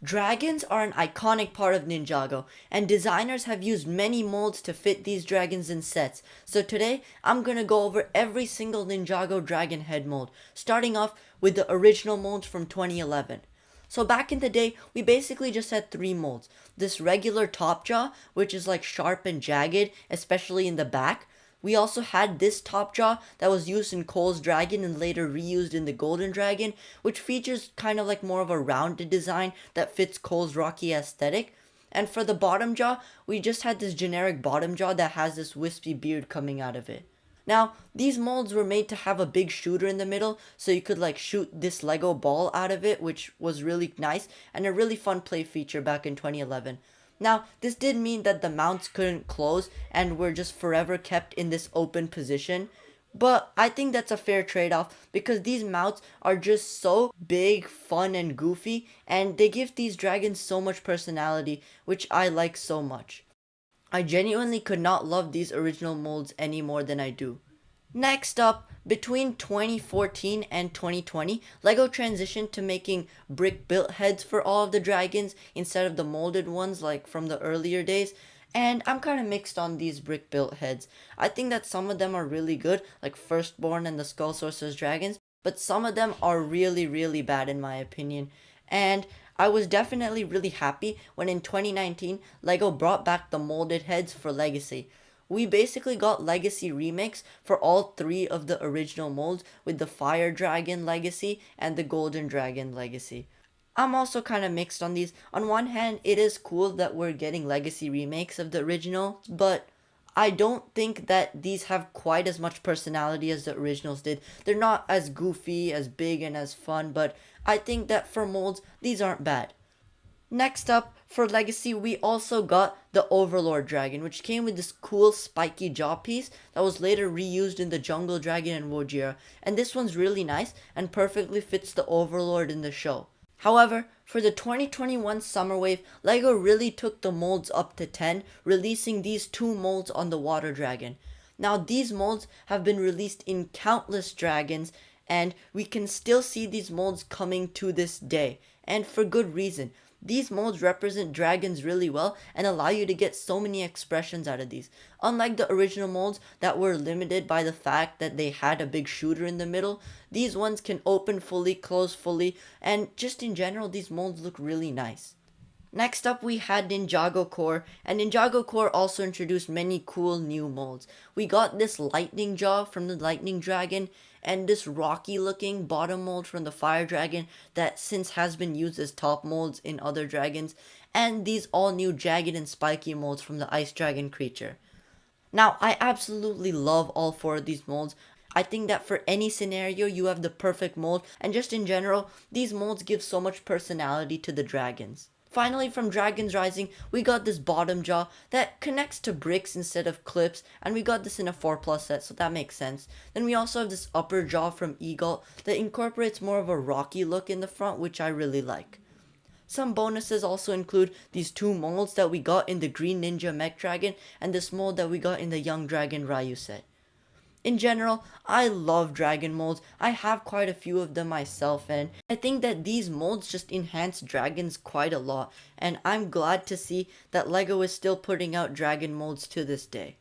Dragons are an iconic part of Ninjago, and designers have used many molds to fit these dragons in sets. So today, I'm gonna go over every single Ninjago dragon head mold, starting off with the original molds from 2011. So back in the day, we basically just had three molds. This regular top jaw, which is like sharp and jagged, especially in the back. We also had this top jaw that was used in Cole's Dragon and later reused in the Golden Dragon, which features kind of like more of a rounded design that fits Cole's rocky aesthetic. And for the bottom jaw, we just had this generic bottom jaw that has this wispy beard coming out of it. Now, these molds were made to have a big shooter in the middle, so you could like shoot this Lego ball out of it, which was really nice and a really fun play feature back in 2011. Now, this did mean that the mounts couldn't close and were just forever kept in this open position. But I think that's a fair trade-off because these mounts are just so big, fun, and goofy, and they give these dragons so much personality, which I like so much. I genuinely could not love these original molds any more than I do. Next up, between 2014 and 2020, LEGO transitioned to making brick built heads for all of the dragons instead of the molded ones like from the earlier days. And I'm kind of mixed on these brick built heads. I think that some of them are really good, like Firstborn and the Skull Sorcerer's Dragons, but some of them are really, really bad in my opinion. And I was definitely really happy when in 2019, LEGO brought back the molded heads for Legacy. We basically got Legacy remakes for all three of the original molds with the Fire Dragon Legacy and the Golden Dragon Legacy. I'm also kind of mixed on these. On one hand, it is cool that we're getting Legacy remakes of the original, but I don't think that these have quite as much personality as the originals did. They're not as goofy, as big, and as fun, but I think that for molds, these aren't bad. Next up, for Legacy, we also got the Overlord Dragon, which came with this cool spiky jaw piece that was later reused in the Jungle Dragon and Wojira. And this one's really nice and perfectly fits the Overlord in the show. However, for the 2021 Summer Wave, LEGO really took the molds up to 10, releasing these two molds on the Water Dragon. Now, these molds have been released in countless dragons, and we can still see these molds coming to this day, and for good reason. These molds represent dragons really well and allow you to get so many expressions out of these. Unlike the original molds that were limited by the fact that they had a big shooter in the middle, these ones can open fully, close fully, and just in general, these molds look really nice. Next up, we had Ninjago Core, and Ninjago Core also introduced many cool new molds. We got this lightning jaw from the Lightning Dragon, and this rocky looking bottom mold from the Fire Dragon that since has been used as top molds in other dragons, and these all new jagged and spiky molds from the Ice Dragon creature. Now, I absolutely love all four of these molds. I think that for any scenario, you have the perfect mold, and just in general, these molds give so much personality to the dragons. Finally, from Dragons Rising, we got this bottom jaw that connects to bricks instead of clips, and we got this in a 4+ set, so that makes sense. Then we also have this upper jaw from Eagle that incorporates more of a rocky look in the front, which I really like. Some bonuses also include these two molds that we got in the Green Ninja Mech Dragon, and this mold that we got in the Young Dragon Ryu set. In general, I love dragon molds. I have quite a few of them myself, and I think that these molds just enhance dragons quite a lot, and I'm glad to see that LEGO is still putting out dragon molds to this day.